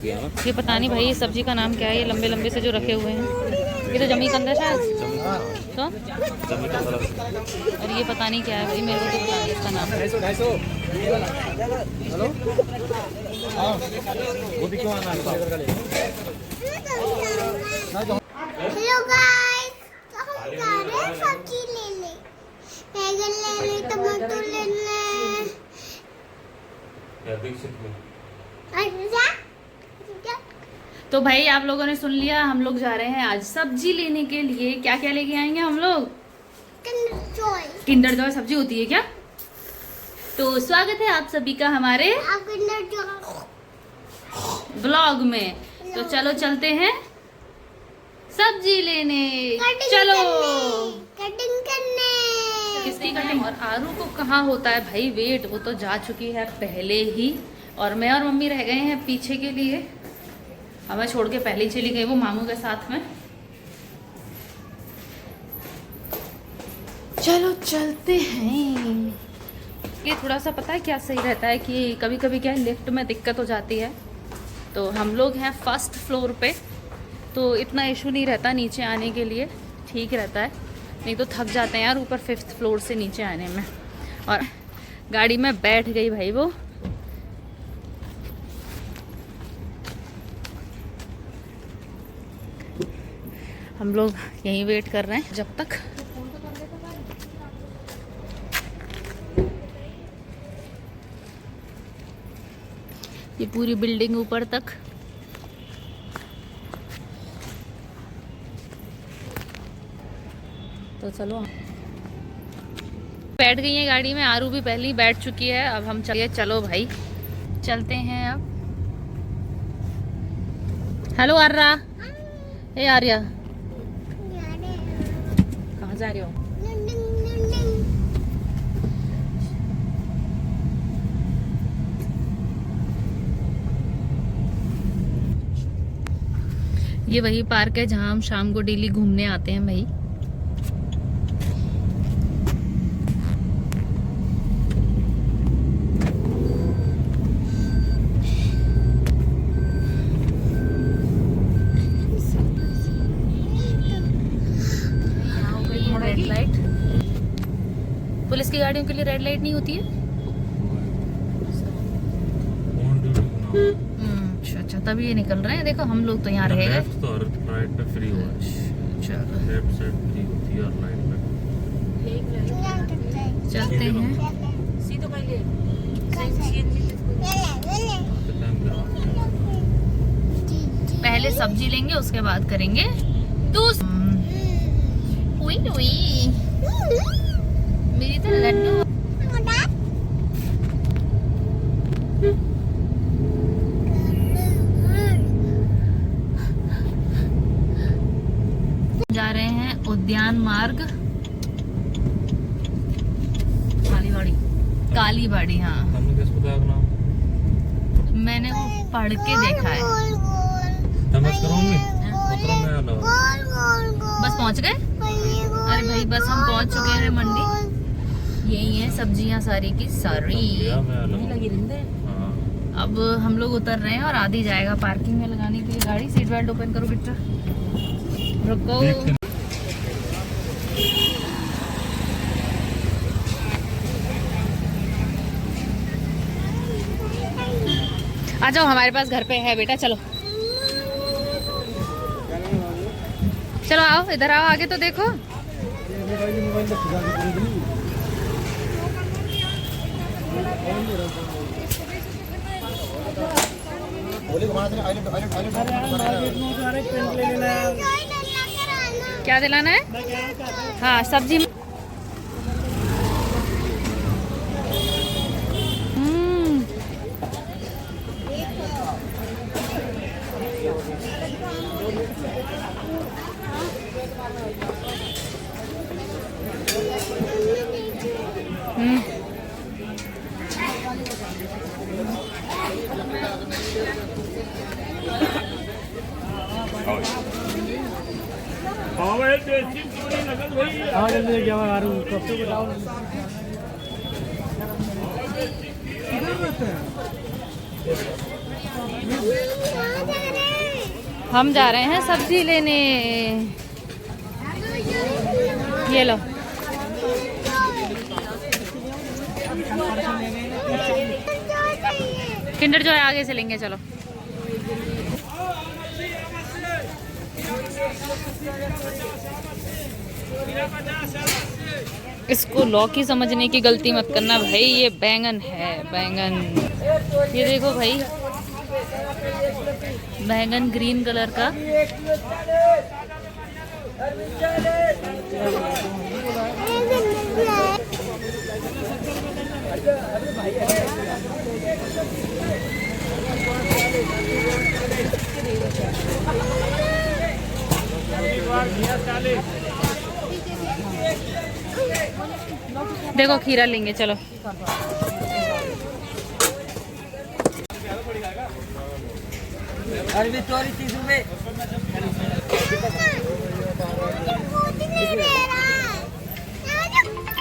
ये पता नहीं भाई सब्जी का नाम क्या है, ये लंबे लंबे से जो रखे हुए हैं। ये तो जमी कंद है शायद। तो और ये पता नहीं क्या है भाई, मेरे को तो पता नहीं इसका नाम। हेलो गाइस, तो हम जा रहे हैं सब्जी लेने, बैगन लेने, टमाटर लेने। तो भाई आप लोगों ने सुन लिया, हम लोग जा रहे हैं आज सब्जी लेने के लिए। क्या क्या लेके आएंगे हम लोग? किंडर जॉय सब्जी होती है क्या? तो स्वागत है आप सभी का हमारे ब्लॉग में। तो चलो चलते हैं सब्जी लेने। चलो कटिंग करने। किसकी कटिंग? और आरू को कहाँ होता है भाई वेट, वो तो जा चुकी है पहले ही, और मैं और मम्मी रह गए हैं पीछे के लिए। हमें छोड़ के पहले ही चली गई वो मामू के साथ में। चलो चलते हैं। ये थोड़ा सा पता है क्या सही रहता है कि कभी कभी क्या लिफ्ट में दिक्कत हो जाती है। तो हम लोग हैं फर्स्ट फ्लोर पे, तो इतना इशू नहीं रहता नीचे आने के लिए, ठीक रहता है। नहीं तो थक जाते हैं यार ऊपर 5th फ्लोर से नीचे आने में। और गाड़ी में बैठ गई भाई वो। हम लोग यहीं वेट कर रहे हैं जब तक। ये पूरी बिल्डिंग ऊपर तक। तो चलो बैठ गई है गाड़ी में, आरू भी पहले ही बैठ चुकी है। अब हम चलिए, चलो भाई चलते हैं अब। हेलो आर्या। हे आर्या, कहाँ जा रहे हो? ये वही पार्क है जहाँ हम शाम को डेली घूमने आते हैं भाई। रेड लाइट, पुलिस की गाड़ियों के लिए रेड लाइट नहीं होती है। अच्छा, तभी ये निकल रहे हैं। देखो हम लोग तो यहाँ रह गए। तो राइट पे फ्री हुआ है। चलो लेफ्ट साइड फ्री होती है और राइट पे चलते हैं। पहले सब्जी लेंगे, उसके बाद करेंगे मेरी तो लड्डू। जा रहे हैं उद्यान मार्ग कालीबाड़ी। हाँ, हमने किस बताया नाम? मैंने वो पढ़ के देखा है। बस पहुंच गए? अरे भाई बस हम पहुंच चुके हैं मंडी। यही है सब्जियां सारी की सारी। अब हम लोग उतर रहे हैं और आधी जाएगा पार्किंग में लगाने के लिए गाड़ी। सीट बेल्ट ओपन करो बेटा, रुको। आ जाओ, हमारे पास घर पे है बेटा। चलो चलो आओ, इधर आओ, आगे तो देखो। क्या दिलाना है? हाँ सब्जी। हम जा रहे हैं सब्जी लेने। ये लो। किंडर जॉय आगे से लेंगे, चलो। इसको लौकी समझने की गलती मत करना भाई, ये बैंगन है, बैंगन। ये देखो भाई, बैंगन ग्रीन कलर का। देखो खीरा लेंगे, चलो। अरबी तोरी 30 रुपए।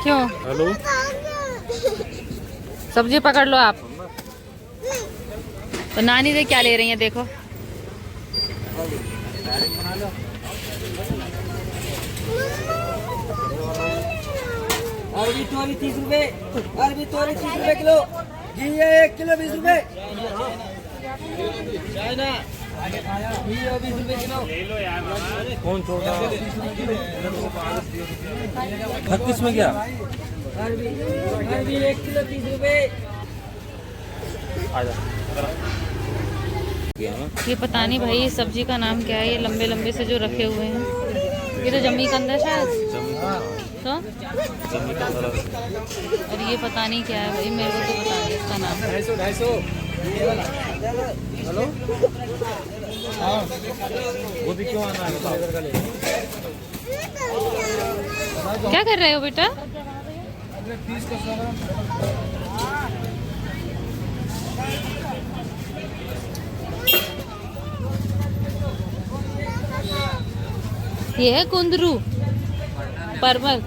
क्यों? हेलो, सब्जी पकड़ लो आप। तो नानी से क्या ले रही हैं, देखो। अरबी तोरी 30 रुपए। अरबी तोरी 30 रुपए किलो। घी है 1 किलो 20 रुपए। चाइना घी है 20 रुपए किलो। कौन छोटा? 36 में क्या? अरबी 1 किलो 30 रुपए। ये पता नहीं भाई इस सब्जी का नाम क्या है, ये लंबे लंबे से जो रखे हुए हैं। ये तो जम्मी कंदा शायद। तो और ये पता नहीं क्या है भाई, मेरे को तो पता नहीं इसका नाम। 250 हेलो, वो भी क्यों आना है? क्या कर रहे हो बेटा? ये है कुंदरू, परवल।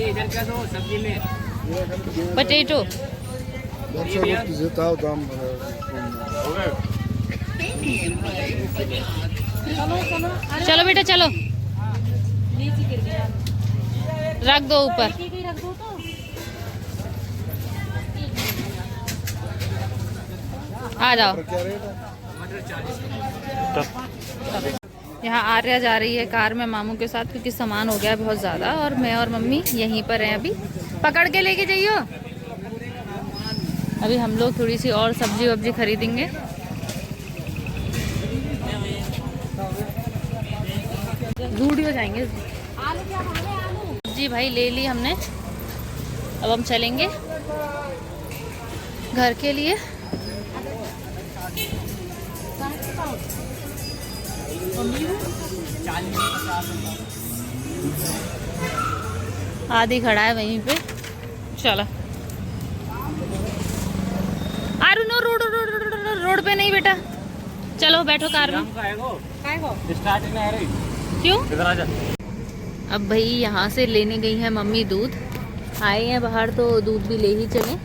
इधर क्या दो सब्जी में? पटेटो। चलो बेटा चलो, रख दो ऊपर। आ जाओ। यहाँ आर्या जा रही है कार में मामू के साथ, क्योंकि सामान हो गया बहुत ज़्यादा, और मैं और मम्मी यहीं पर हैं अभी। पकड़ के लेके जाइयो। अभी हम लोग थोड़ी सी और सब्जी वब्जी खरीदेंगे। जूडियो जाएंगे। जी भाई ले ली हमने, अब हम चलेंगे घर के लिए। आदि खड़ा है वहीं पे। चलो Aaru, no road road road road पे नहीं बेटा, चलो बैठो कार में। क्यों? अब भाई यहाँ से लेने गई है मम्मी दूध। आए हैं बाहर तो दूध भी ले ही चलें।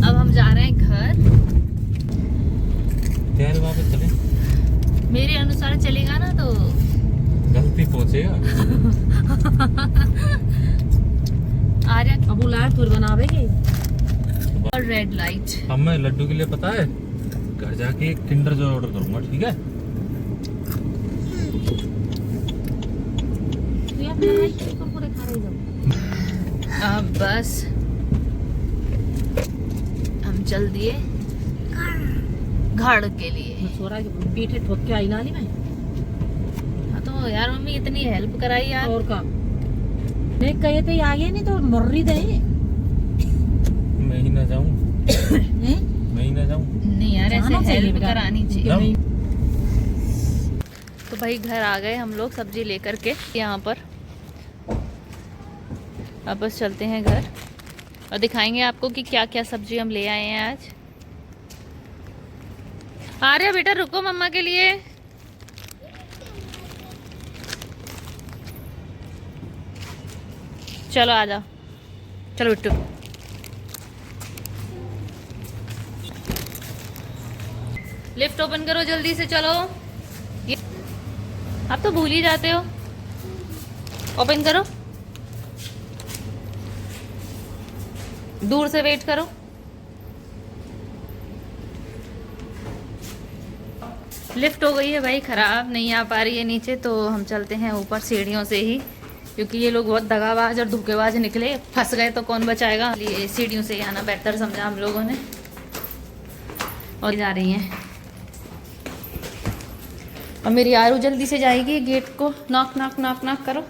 अब हम जा रहे हैं घर। वापस चले, मेरे अनुसार चलेगा ना तो गलती पहुंचेगा। आर्या अब बुलाए फिर बनावेगी। और रेड लाइट। अब मैं लड्डू के लिए पता है घर जाके एक किंडर जॉय ऑर्डर करूंगा, ठीक है? अब बस हम चल दिए घर के लिए। छोरा के पीठे ठोक के आई नाली में। हाँ तो यार मम्मी इतनी हेल्प कराई यार। और का नहीं कहे थे आगे नहीं तो मर्री दे। मैं ही ना जाऊं, हैं? मैं ही ना जाऊं। नहीं यार ऐसे जाना चाहिए हेल्प बेटा। करानी चाहिए। जाऊं। तो भाई घर आ गए हम लोग सब्जी लेकर के यहाँ पर। अब बस चलते हैं घर और दिखाएंगे आपको कि क्या क्या सब्जी हम ले आए हैं आज। आ रहे बेटा, रुको मम्मा के लिए। चलो आ जाओ, चलो बिट्टू। लिफ्ट ओपन करो जल्दी से, चलो। ये आप तो भूल ही जाते हो। ओपन करो, दूर से वेट करो। लिफ्ट हो गई है भाई खराब, नहीं आ पा रही है नीचे, तो हम चलते हैं ऊपर सीढ़ियों से ही, क्योंकि ये लोग बहुत दगाबाज और धोखेबाज निकले। फंस गए तो कौन बचाएगा, ये सीढ़ियों से ही आना बेहतर समझा हम लोगों ने। और जा रही हैं, और मेरी आरू जल्दी से जाएगी। गेट को नॉक नॉक नॉक नॉक करो।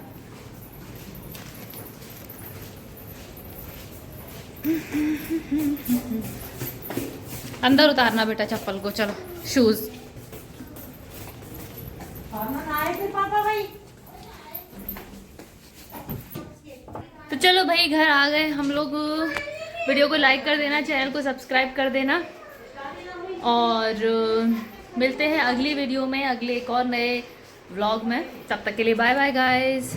अंदर उतारना बेटा चप्पल को, चलो शूज। पापा भाई तो चलो भाई घर आ गए हम लोग। वीडियो को लाइक कर देना, चैनल को सब्सक्राइब कर देना, और मिलते हैं अगली वीडियो में, अगले एक और नए व्लॉग में। तब तक के लिए बाय बाय गाइस।